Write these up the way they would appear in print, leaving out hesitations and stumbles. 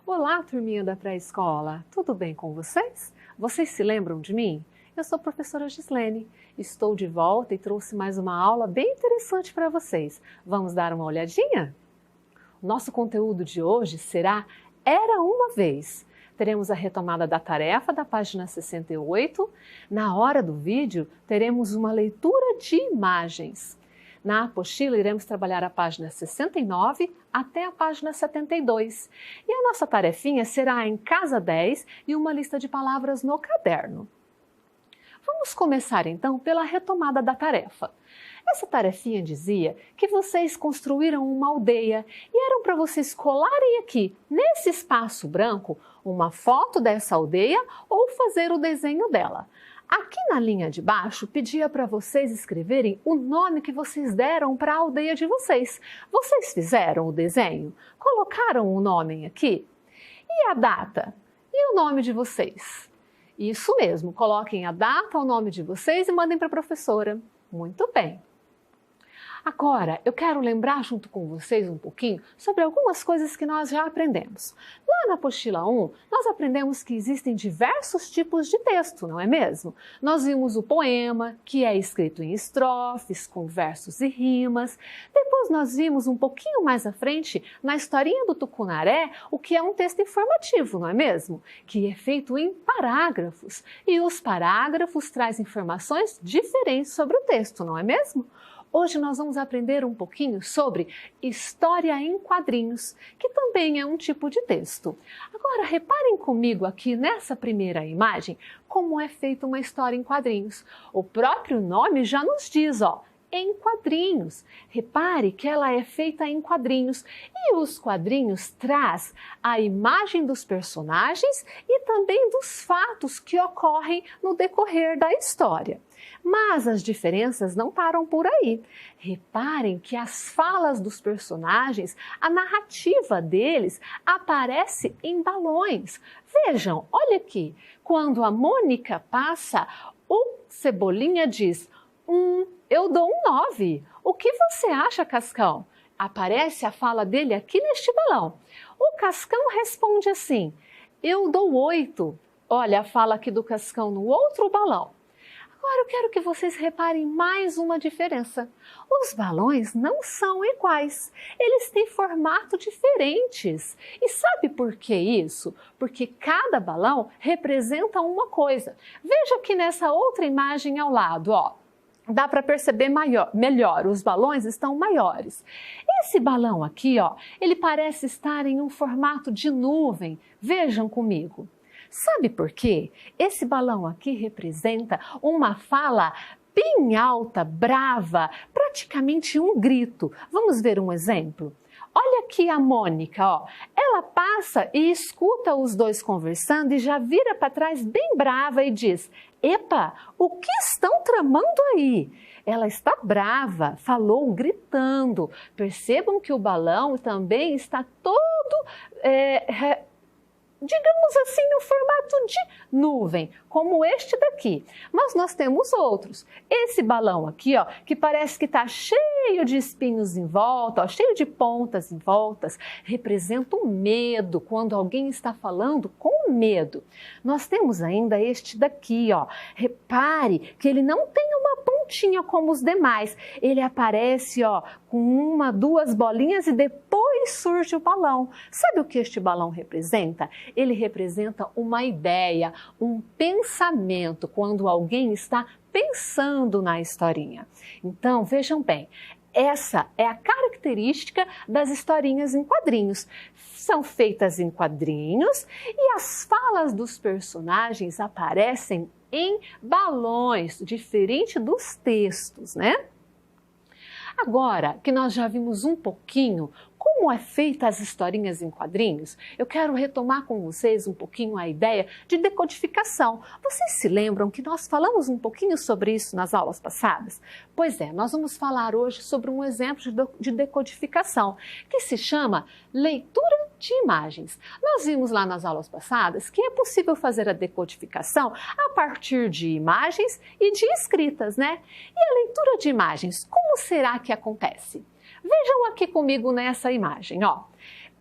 Olá, turminha da pré-escola! Tudo bem com vocês? Vocês se lembram de mim? Eu sou a professora Gislene. Estou de volta e trouxe mais uma aula bem interessante para vocês. Vamos dar uma olhadinha? O nosso conteúdo de hoje será Era uma Vez. Teremos a retomada da tarefa da página 68. Na hora do vídeo, teremos uma leitura de imagens. Na apostila, iremos trabalhar a página 69 até a página 72. E a nossa tarefinha será em casa 10 e uma lista de palavras no caderno. Vamos começar então pela retomada da tarefa. Essa tarefinha dizia que vocês construíram uma aldeia e eram para vocês colarem aqui, nesse espaço branco, uma foto dessa aldeia ou fazer o desenho dela. Aqui na linha de baixo, pedia para vocês escreverem o nome que vocês deram para a aldeia de vocês. Vocês fizeram o desenho? Colocaram o nome aqui? E a data? E o nome de vocês? Isso mesmo, coloquem a data, o nome de vocês e mandem para a professora. Muito bem. Agora, eu quero lembrar junto com vocês um pouquinho sobre algumas coisas que nós já aprendemos. Lá na apostila 1, nós aprendemos que existem diversos tipos de texto, não é mesmo? Nós vimos o poema, que é escrito em estrofes, com versos e rimas. Depois nós vimos um pouquinho mais à frente, na historinha do Tucunaré, o que é um texto informativo, não é mesmo? Que é feito em parágrafos. E os parágrafos trazem informações diferentes sobre o texto, não é mesmo? Hoje nós vamos aprender um pouquinho sobre história em quadrinhos, que também é um tipo de texto. Agora, reparem comigo aqui nessa primeira imagem como é feita uma história em quadrinhos. O próprio nome já nos diz, em quadrinhos. Repare que ela é feita em quadrinhos e os quadrinhos traz a imagem dos personagens e também dos fatos que ocorrem no decorrer da história. Mas as diferenças não param por aí. Reparem que as falas dos personagens, a narrativa deles aparece em balões. Vejam, olha aqui, quando a Mônica passa, o Cebolinha diz, eu dou um 9. O que você acha, Cascão? Aparece a fala dele aqui neste balão. O Cascão responde assim, eu dou 8. Olha a fala aqui do Cascão no outro balão. Agora eu quero que vocês reparem mais uma diferença. Os balões não são iguais, eles têm formato diferentes. E sabe por que isso? Porque cada balão representa uma coisa. Veja aqui nessa outra imagem ao lado, dá para perceber melhor, os balões estão maiores. Esse balão aqui, ele parece estar em um formato de nuvem. Vejam comigo. Sabe por quê? Esse balão aqui representa uma fala bem alta, brava, praticamente um grito. Vamos ver um exemplo? Olha aqui a Mônica, ela passa e escuta os dois conversando e já vira para trás bem brava e diz, epa, o que estão tramando aí? Ela está brava, falou gritando. Percebam que o balão também está todo digamos assim, no formato de nuvem, como este daqui. Mas nós temos outros. Esse balão aqui, que parece que está cheio de espinhos em volta, cheio de pontas em voltas, representa o medo, quando alguém está falando com medo. Nós temos ainda este daqui, repare que ele não tem uma pontinha como os demais. Ele aparece, com uma, duas bolinhas e depois surge o balão. Sabe o que este balão representa? Ele representa uma ideia, um pensamento, quando alguém está pensando na historinha. Então, vejam bem, essa é a característica das historinhas em quadrinhos. São feitas em quadrinhos e as falas dos personagens aparecem em balões, diferente dos textos, né? Agora que nós já vimos um pouquinho como é feita as historinhas em quadrinhos, eu quero retomar com vocês um pouquinho a ideia de decodificação. Vocês se lembram que nós falamos um pouquinho sobre isso nas aulas passadas? Pois é, nós vamos falar hoje sobre um exemplo de decodificação, que se chama leitura de imagens. Nós vimos lá nas aulas passadas que é possível fazer a decodificação a partir de imagens e de escritas, né? E a leitura de imagens, como será que acontece? Vejam aqui comigo nessa imagem,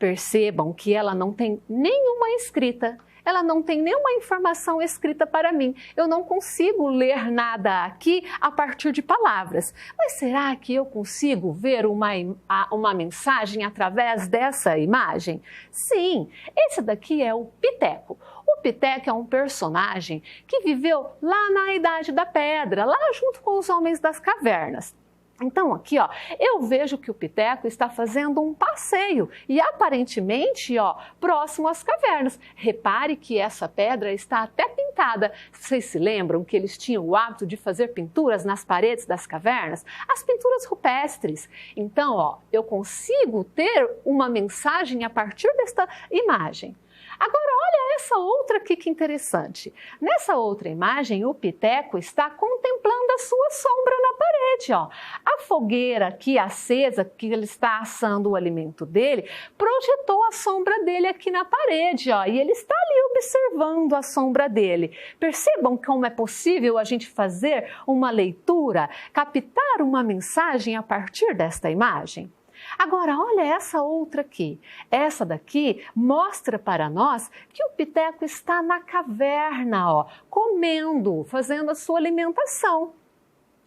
Percebam que ela não tem nenhuma escrita. Ela não tem nenhuma informação escrita para mim. Eu não consigo ler nada aqui a partir de palavras. Mas será que eu consigo ver uma mensagem através dessa imagem? Sim, esse daqui é o Piteco. O Piteco é um personagem que viveu lá na Idade da Pedra, lá junto com os homens das cavernas. Então aqui, ó, eu vejo que o Piteco está fazendo um passeio e aparentemente, ó, próximo às cavernas. Repare que essa pedra está até pintada. Vocês se lembram que eles tinham o hábito de fazer pinturas nas paredes das cavernas? As pinturas rupestres. Então, ó, eu consigo ter uma mensagem a partir desta imagem. Agora, olha essa outra aqui que interessante. Nessa outra imagem, o Piteco está contemplando a sua sombra na parede, ó. A fogueira aqui acesa, que ele está assando o alimento dele, projetou a sombra dele aqui na parede, ó. E ele está ali observando a sombra dele. Percebam como é possível a gente fazer uma leitura, captar uma mensagem a partir desta imagem? Agora, olha essa outra aqui. Essa daqui mostra para nós que o Piteco está na caverna, ó, comendo, fazendo a sua alimentação.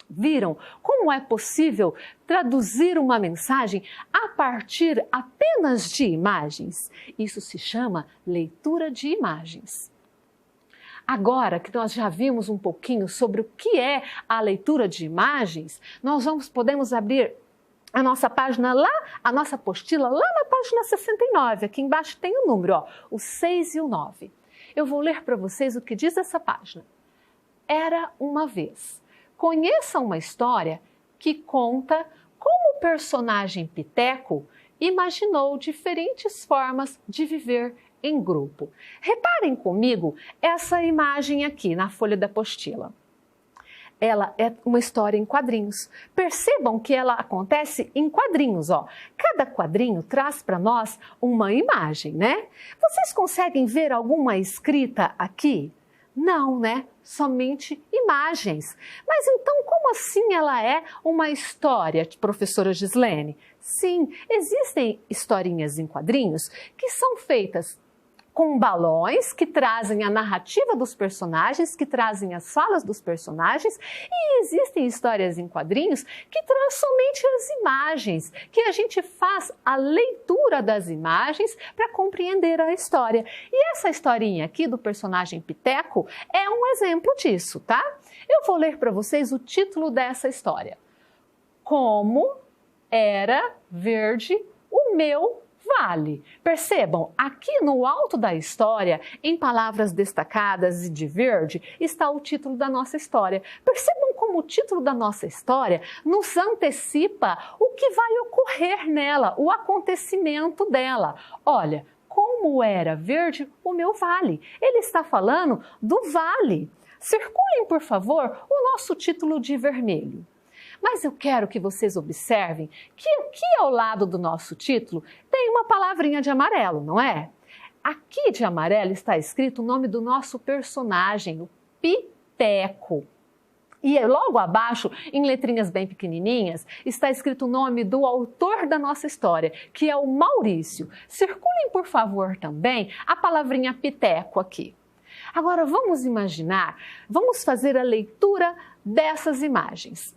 Viram como é possível traduzir uma mensagem a partir apenas de imagens? Isso se chama leitura de imagens. Agora que nós já vimos um pouquinho sobre o que é a leitura de imagens, nós podemos abrir a nossa página lá, a nossa apostila lá na página 69, aqui embaixo tem o número, ó, o 6 e o 9. Eu vou ler para vocês o que diz essa página. Era uma vez. Conheça uma história que conta como o personagem Piteco imaginou diferentes formas de viver em grupo. Reparem comigo essa imagem aqui na folha da apostila. Ela é uma história em quadrinhos. Percebam que ela acontece em quadrinhos, ó. Cada quadrinho traz para nós uma imagem, né? Vocês conseguem ver alguma escrita aqui? Não, né? Somente imagens. Mas então, como assim ela é uma história, professora Gislene? Sim, existem historinhas em quadrinhos que são feitas com balões que trazem a narrativa dos personagens, que trazem as falas dos personagens, e existem histórias em quadrinhos que trazem somente as imagens, que a gente faz a leitura das imagens para compreender a história. E essa historinha aqui do personagem Piteco é um exemplo disso, tá? Eu vou ler para vocês o título dessa história. Como era verde o meu vale. Percebam, aqui no alto da história, em palavras destacadas e de verde, está o título da nossa história. Percebam como o título da nossa história nos antecipa o que vai ocorrer nela, o acontecimento dela. Olha, como era verde o meu vale. Ele está falando do vale. Circulem, por favor, o nosso título de vermelho. Mas eu quero que vocês observem que aqui ao lado do nosso título tem uma palavrinha de amarelo, não é? Aqui de amarelo está escrito o nome do nosso personagem, o Piteco. E logo abaixo, em letrinhas bem pequenininhas, está escrito o nome do autor da nossa história, que é o Maurício. Circulem, por favor, também a palavrinha Piteco aqui. Agora vamos imaginar, vamos fazer a leitura dessas imagens.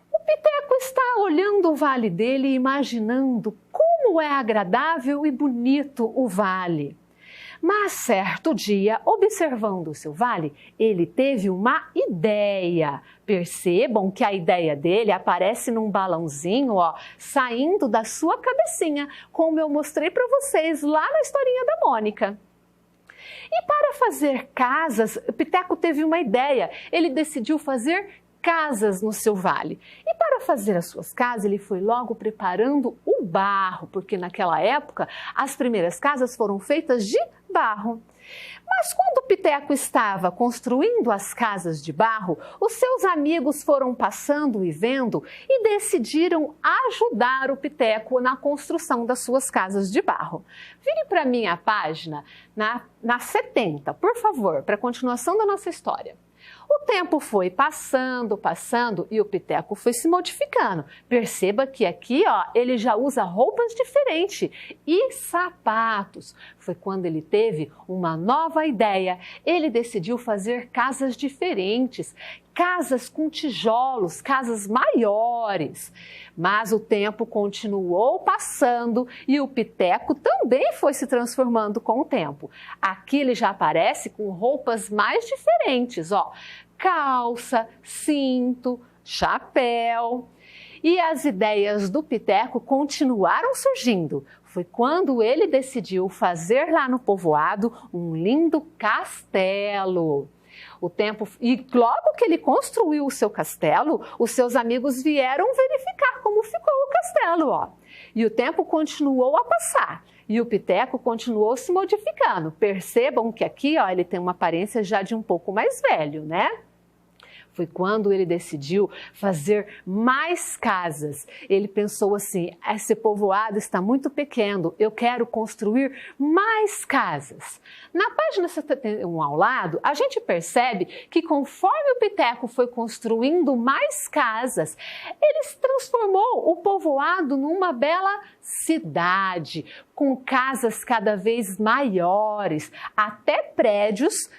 O Piteco está olhando o vale dele e imaginando como é agradável e bonito o vale. Mas certo dia, observando o seu vale, ele teve uma ideia. Percebam que a ideia dele aparece num balãozinho, ó, saindo da sua cabecinha, como eu mostrei para vocês lá na historinha da Mônica. E para fazer casas, o Piteco teve uma ideia. Ele decidiu fazer casas no seu vale. E para fazer as suas casas, ele foi logo preparando o barro, porque naquela época as primeiras casas foram feitas de barro. Mas quando o Piteco estava construindo as casas de barro, os seus amigos foram passando e vendo e decidiram ajudar o Piteco na construção das suas casas de barro. Vire para a minha página na 70, por favor, para a continuação da nossa história. O tempo foi passando e o Piteco foi se modificando. Perceba que aqui, ó, ele já usa roupas diferentes e sapatos. Foi quando ele teve uma nova ideia. Ele decidiu fazer casas diferentes, casas com tijolos, casas maiores. Mas o tempo continuou passando e o Piteco também foi se transformando com o tempo. Aqui ele já aparece com roupas mais diferentes, ó, calça, cinto, chapéu. E as ideias do Piteco continuaram surgindo. Foi quando ele decidiu fazer lá no povoado um lindo castelo. E logo que ele construiu o seu castelo, os seus amigos vieram verificar como ficou o castelo, ó. E o tempo continuou a passar e o Piteco continuou se modificando. Percebam que aqui, ó, ele tem uma aparência já de um pouco mais velho, né? Foi quando ele decidiu fazer mais casas. Ele pensou assim, esse povoado está muito pequeno, eu quero construir mais casas. Na página 71 ao lado, a gente percebe que conforme o Piteco foi construindo mais casas, ele se transformou o povoado numa bela cidade, com casas cada vez maiores, até prédios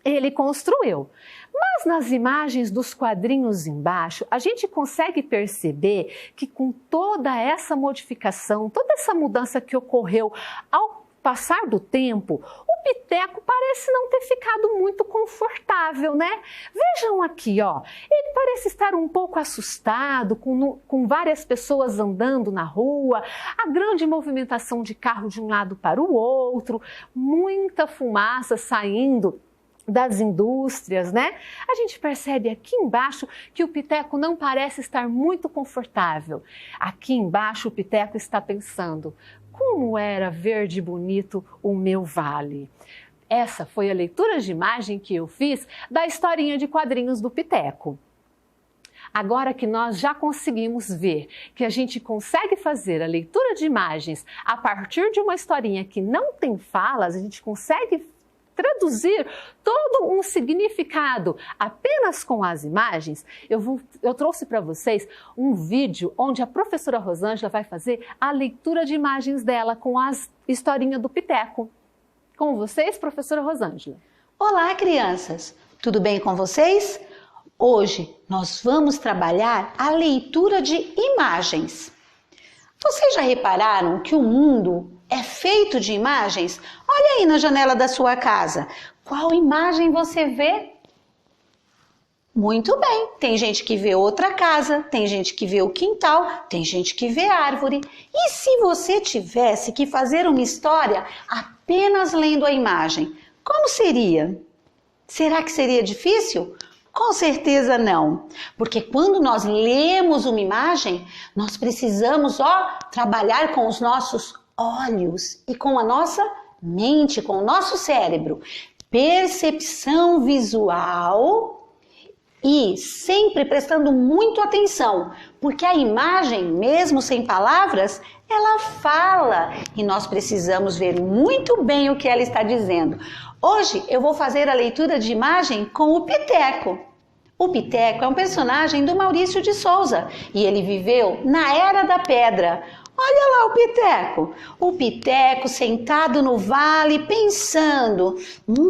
ele construiu. Mas nas imagens dos quadrinhos embaixo, a gente consegue perceber que com toda essa modificação, toda essa mudança que ocorreu ao passar do tempo, o Piteco parece não ter ficado muito confortável, né? Vejam aqui, ó, ele parece estar um pouco assustado com várias pessoas andando na rua, a grande movimentação de carro de um lado para o outro, muita fumaça saindo das indústrias, né? A gente percebe aqui embaixo que o Piteco não parece estar muito confortável. Aqui embaixo o Piteco está pensando, como era verde e bonito o meu vale. Essa foi a leitura de imagem que eu fiz da historinha de quadrinhos do Piteco. Agora que nós já conseguimos ver que a gente consegue fazer a leitura de imagens a partir de uma historinha que não tem falas, a gente consegue traduzir todo um significado apenas com as imagens, eu trouxe para vocês um vídeo onde a professora Rosângela vai fazer a leitura de imagens dela com a historinha do Piteco. Com vocês, professora Rosângela. Olá, crianças! Tudo bem com vocês? Hoje nós vamos trabalhar a leitura de imagens. Vocês já repararam que o mundo é feito de imagens? Olha aí na janela da sua casa. Qual imagem você vê? Muito bem, tem gente que vê outra casa, tem gente que vê o quintal, tem gente que vê árvore. E se você tivesse que fazer uma história apenas lendo a imagem, como seria? Será que seria difícil? Com certeza não, porque quando nós lemos uma imagem, nós precisamos, trabalhar com os nossos olhos e com a nossa mente, com o nosso cérebro. Percepção visual e sempre prestando muito atenção, porque a imagem, mesmo sem palavras, ela fala e nós precisamos ver muito bem o que ela está dizendo. Hoje eu vou fazer a leitura de imagem com o Piteco. O Piteco é um personagem do Maurício de Souza e ele viveu na Era da Pedra. Olha lá o Piteco. O Piteco sentado no vale pensando,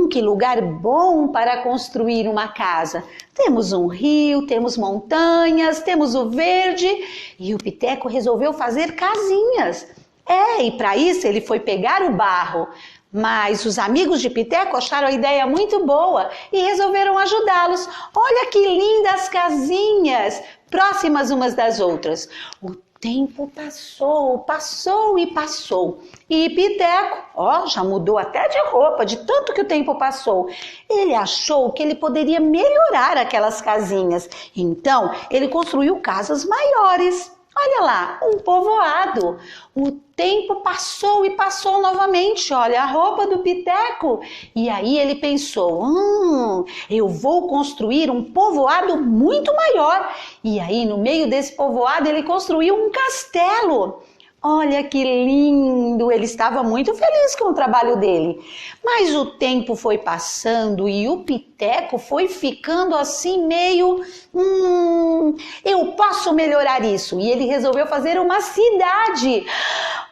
que lugar bom para construir uma casa. Temos um rio, temos montanhas, temos o verde e o Piteco resolveu fazer casinhas. E para isso ele foi pegar o barro. Mas os amigos de Piteco acharam a ideia muito boa e resolveram ajudá-los. Olha que lindas casinhas, próximas umas das outras. O tempo passou e passou. E Piteco, já mudou até de roupa, de tanto que o tempo passou. Ele achou que ele poderia melhorar aquelas casinhas. Então, ele construiu casas maiores. Olha lá, um povoado. O tempo passou e passou novamente, olha a roupa do Piteco. E aí ele pensou, eu vou construir um povoado muito maior. E aí no meio desse povoado ele construiu um castelo. Olha que lindo! Ele estava muito feliz com o trabalho dele. Mas o tempo foi passando e o Piteco foi ficando assim meio... eu posso melhorar isso. E ele resolveu fazer uma cidade.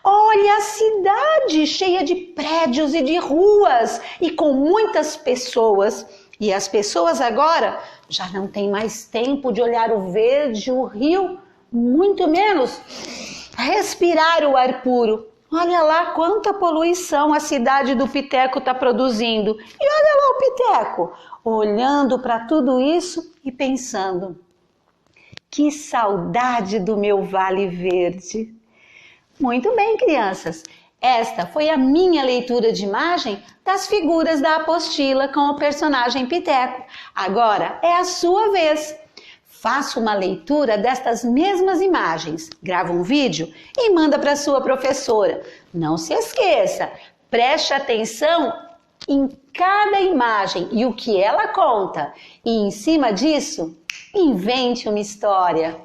Olha a cidade cheia de prédios e de ruas e com muitas pessoas. E as pessoas agora já não têm mais tempo de olhar o verde, o rio, muito menos respirar o ar puro. Olha lá quanta poluição a cidade do Piteco está produzindo. E olha lá o Piteco, olhando para tudo isso e pensando: que saudade do meu Vale Verde. Muito bem, crianças. Esta foi a minha leitura de imagem das figuras da apostila com o personagem Piteco. Agora é a sua vez. Faça uma leitura destas mesmas imagens, grava um vídeo e manda para sua professora. Não se esqueça, preste atenção em cada imagem e o que ela conta. E em cima disso, invente uma história.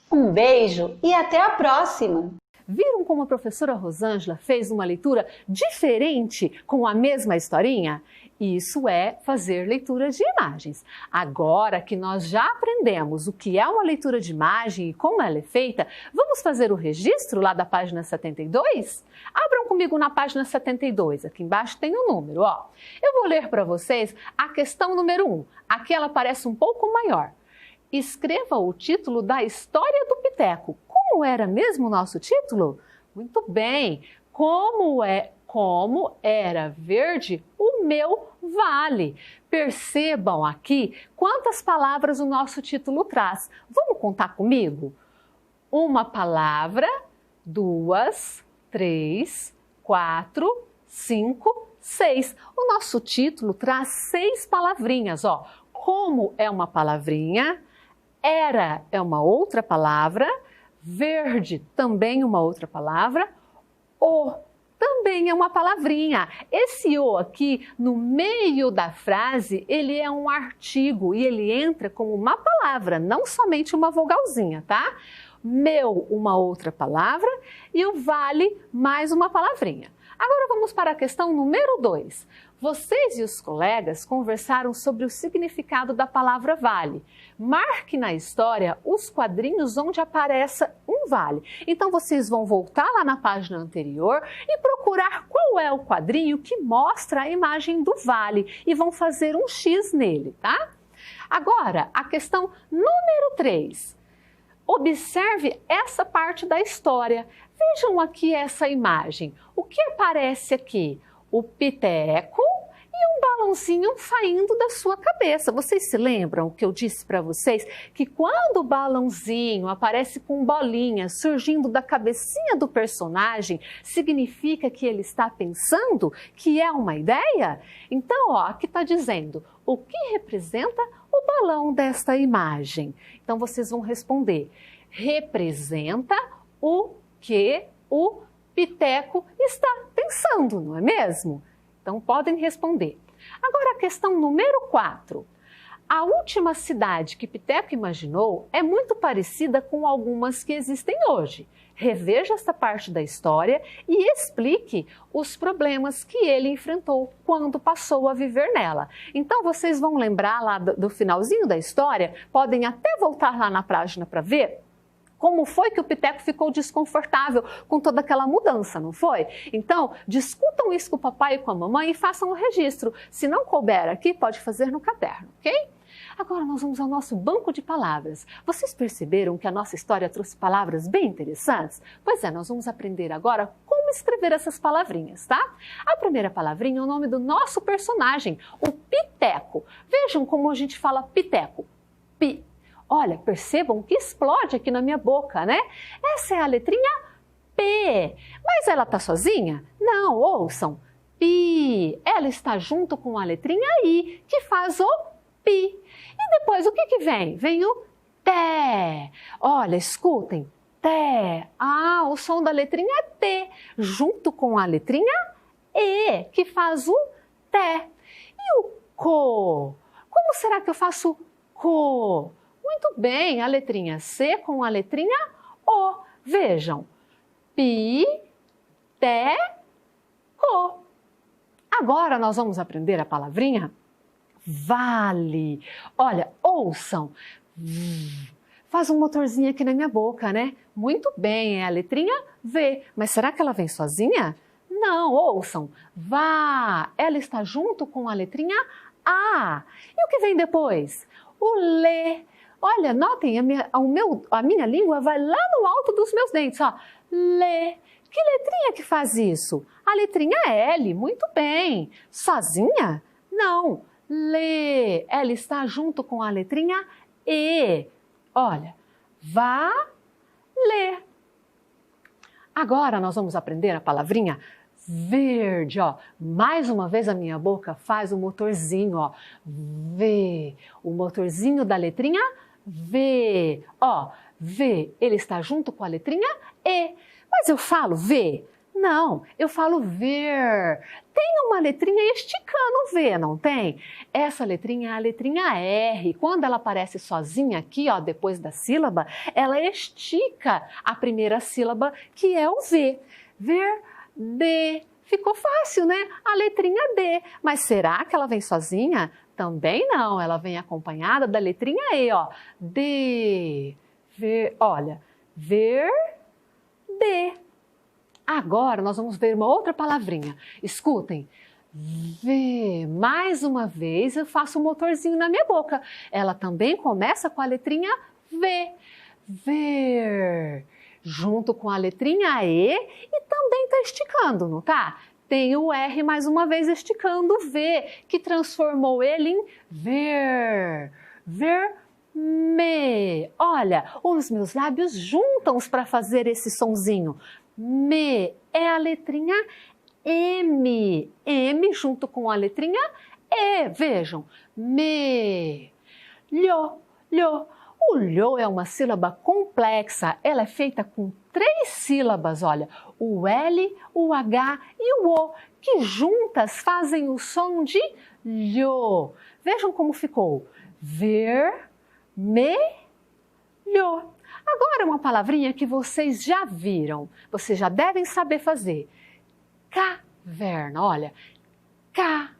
Um beijo e até a próxima! Viram como a professora Rosângela fez uma leitura diferente com a mesma historinha? Isso é fazer leitura de imagens. Agora que nós já aprendemos o que é uma leitura de imagem e como ela é feita, vamos fazer o registro lá da página 72? Abram comigo na página 72, aqui embaixo tem um número, ó. Eu vou ler para vocês a questão número 1. Aqui ela parece um pouco maior. Escreva o título da história do Piteco. Como era mesmo o nosso título? Muito bem! Como era verde o meu vale. Percebam aqui quantas palavras o nosso título traz. Vamos contar comigo? Uma palavra, 2, 3, 4, 5, 6. O nosso título traz 6 palavrinhas, ó. Como é uma palavrinha, era é uma outra palavra, verde também uma outra palavra, o também é uma palavrinha. Esse o aqui, no meio da frase, ele é um artigo e ele entra como uma palavra, não somente uma vogalzinha, tá? Meu, uma outra palavra e o vale, mais uma palavrinha. Agora vamos para a questão número 2. Vocês e os colegas conversaram sobre o significado da palavra vale. Marque na história os quadrinhos onde apareça um vale. Então vocês vão voltar lá na página anterior e procurar qual é o quadrinho que mostra a imagem do vale e vão fazer um X nele, tá? Agora, a questão número 3. Observe essa parte da história. Vejam aqui essa imagem. O que aparece aqui? O Piteco e um balãozinho saindo da sua cabeça. Vocês se lembram que eu disse para vocês que quando o balãozinho aparece com bolinhas surgindo da cabecinha do personagem, significa que ele está pensando que é uma ideia? Então, ó, aqui está dizendo o que representa o balão desta imagem. Então, vocês vão responder: representa o que o Piteco está pensando, não é mesmo? Então, podem responder. Agora, a questão número 4. A última cidade que Piteco imaginou é muito parecida com algumas que existem hoje. Reveja esta parte da história e explique os problemas que ele enfrentou quando passou a viver nela. Então, vocês vão lembrar lá do finalzinho da história, podem até voltar lá na página para ver como foi que o Piteco ficou desconfortável com toda aquela mudança, não foi? Então, discutam isso com o papai e com a mamãe e façam o registro. Se não couber aqui, pode fazer no caderno, ok? Agora nós vamos ao nosso banco de palavras. Vocês perceberam que a nossa história trouxe palavras bem interessantes? Pois é, nós vamos aprender agora como escrever essas palavrinhas, tá? A primeira palavrinha é o nome do nosso personagem, o Piteco. Vejam como a gente fala Piteco. Pi. Olha, percebam que explode aqui na minha boca, né? Essa é a letrinha P. Mas ela está sozinha? Não, ouçam. Pi. Ela está junto com a letrinha I, que faz o Pi. E depois o que vem? Vem o Té. Olha, escutem. Té. Ah, o som da letrinha T, junto com a letrinha E, que faz o Té. E o Co? Como será que eu faço Co? Muito bem, a letrinha C com a letrinha O. Vejam, Agora nós vamos aprender a palavrinha vale. Olha, ouçam. Faz um motorzinho aqui na minha boca, né? Muito bem, é a letrinha V. Mas será que ela vem sozinha? Não, ouçam. Vá. Ela está junto com a letrinha A. E o que vem depois? O lê. Olha, notem, a minha língua vai lá no alto dos meus dentes, ó. Lê. Que letrinha que faz isso? A letrinha L, muito bem. Sozinha? Não. Lê. Ela está junto com a letrinha E. Olha, vá ler. Agora nós vamos aprender a palavrinha verde, ó. Mais uma vez a minha boca faz o motorzinho, ó. V. O motorzinho da letrinha V. Ó, V, ele está junto com a letrinha E. Mas eu falo V? Não, eu falo ver. Tem uma letrinha esticando o V, não tem? Essa letrinha é a letrinha R. Quando ela aparece sozinha aqui, ó, depois da sílaba, ela estica a primeira sílaba, que é o V. Ver, D. Ficou fácil, né? A letrinha D. Mas será que ela vem sozinha? Também não, ela vem acompanhada da letrinha E, ó. D. Ver, olha, ver, D. Agora nós vamos ver uma outra palavrinha. Escutem. V. Mais uma vez eu faço um motorzinho na minha boca. Ela também começa com a letrinha V. Ver. Junto com a letrinha E e também está esticando, não tá? Tem o R mais uma vez esticando o V, que transformou ele em ver. Ver. Me. Olha, os meus lábios juntam-os para fazer esse sonzinho. Me é a letrinha M. M junto com a letrinha E. Vejam. Me. Lho. Lho. O lho é uma sílaba complexa. Ela é feita com 3 sílabas, olha. O L, o H e o O, que juntas fazem o som de lho. Vejam como ficou. Ver, me, lho. Agora uma palavrinha que vocês já viram, vocês já devem saber fazer. Caverna, olha, K.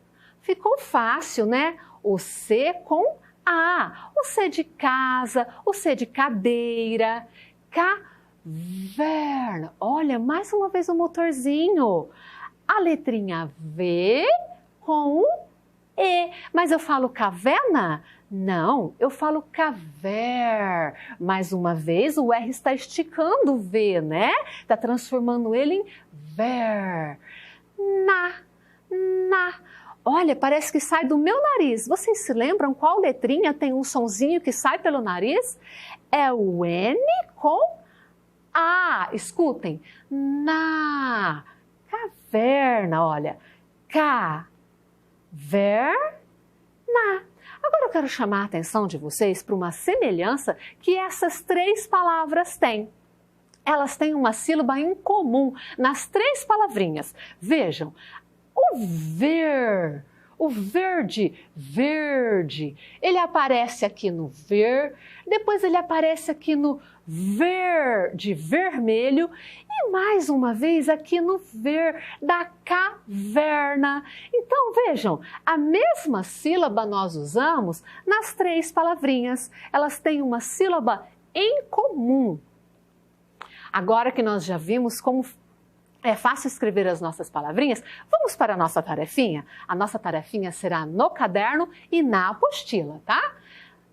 Ficou fácil, né? O C com A. O C de casa, o C de cadeira. Caverna. Olha, mais uma vez o motorzinho. A letrinha V com o E. Mas eu falo caverna? Não, eu falo caver. Mais uma vez, o R está esticando o V, né? Está transformando ele em ver. Na. Olha, parece que sai do meu nariz. Vocês se lembram qual letrinha tem um sonzinho que sai pelo nariz? É o N com A. Escutem. Na. Caverna, olha. Caverna. Agora eu quero chamar a atenção de vocês para uma semelhança que essas 3 palavras têm. Elas têm uma sílaba em comum nas 3 palavrinhas. Vejam, o ver, o verde, verde, ele aparece aqui no ver, depois ele aparece aqui no verde, vermelho e mais uma vez aqui no ver da caverna. Então vejam, a mesma sílaba nós usamos nas 3 palavrinhas. Elas têm uma sílaba em comum. Agora que nós já vimos como é fácil escrever as nossas palavrinhas, vamos para a nossa tarefinha? A nossa tarefinha será no caderno e na apostila, tá?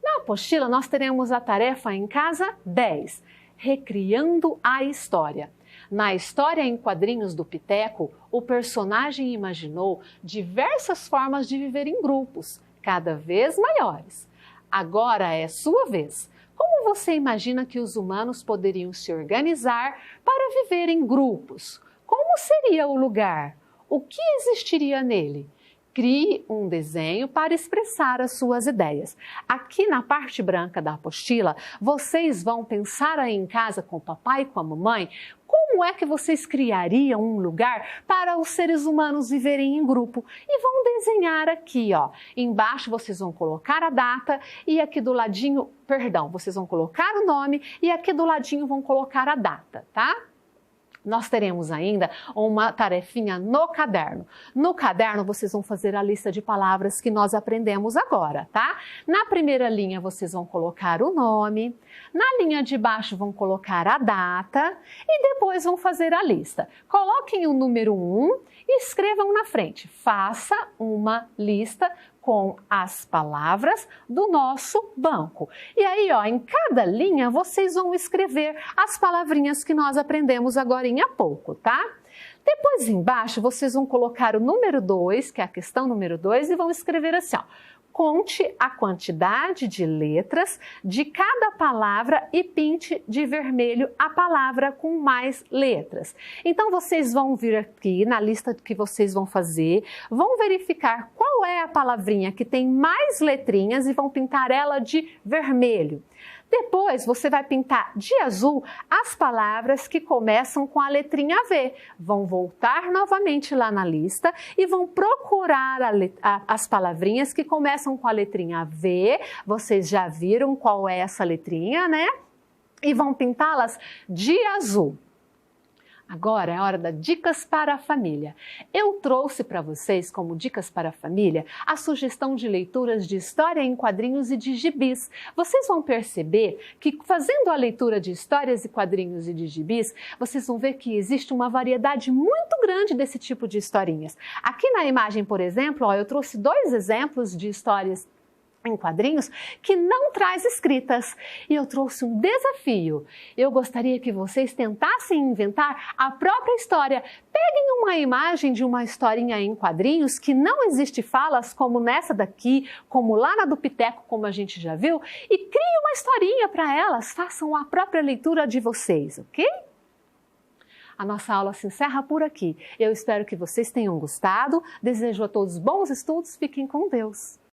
Na apostila nós teremos a tarefa em casa 10, recriando a história. Na história em quadrinhos do Piteco, o personagem imaginou diversas formas de viver em grupos, cada vez maiores. Agora é sua vez. Como você imagina que os humanos poderiam se organizar para viver em grupos? Como seria o lugar? O que existiria nele? Crie um desenho para expressar as suas ideias. Aqui na parte branca da apostila, vocês vão pensar aí em casa com o papai e com a mamãe como é que vocês criariam um lugar para os seres humanos viverem em grupo. E vão desenhar aqui, ó. Embaixo vocês vão colocar a data e aqui do ladinho, perdão, vocês vão colocar o nome e aqui do ladinho vão colocar a data, tá? Nós teremos ainda uma tarefinha no caderno. No caderno, vocês vão fazer a lista de palavras que nós aprendemos agora, tá? Na primeira linha, vocês vão colocar o nome. Na linha de baixo, vão colocar a data. E depois vão fazer a lista. Coloquem o número 1 e escrevam na frente. Faça uma lista com as palavras do nosso banco. E aí, ó, em cada linha, vocês vão escrever as palavrinhas que nós aprendemos agora há pouco, tá? Depois, embaixo, vocês vão colocar o número 2, que é a questão número 2, e vão escrever assim, ó. Conte a quantidade de letras de cada palavra e pinte de vermelho a palavra com mais letras. Então, vocês vão vir aqui na lista que vocês vão fazer, vão verificar qual é a palavrinha que tem mais letrinhas e vão pintar ela de vermelho. Depois, você vai pintar de azul as palavras que começam com a letrinha V. Vão voltar novamente lá na lista e vão procurar as palavrinhas que começam com a letrinha V. Vocês já viram qual é essa letrinha, né? E vão pintá-las de azul. Agora é a hora das dicas para a família. Eu trouxe para vocês, como dicas para a família, a sugestão de leituras de história em quadrinhos e de gibis. Vocês vão perceber que fazendo a leitura de histórias e quadrinhos e de gibis, vocês vão ver que existe uma variedade muito grande desse tipo de historinhas. Aqui na imagem, por exemplo, ó, eu trouxe 2 exemplos de histórias em quadrinhos que não traz escritas. E eu trouxe um desafio. Eu gostaria que vocês tentassem inventar a própria história. Peguem uma imagem de uma historinha em quadrinhos que não existe falas, como nessa daqui, como lá na do Piteco, como a gente já viu, e criem uma historinha para elas. Façam a própria leitura de vocês, ok? A nossa aula se encerra por aqui. Eu espero que vocês tenham gostado. Desejo a todos bons estudos. Fiquem com Deus.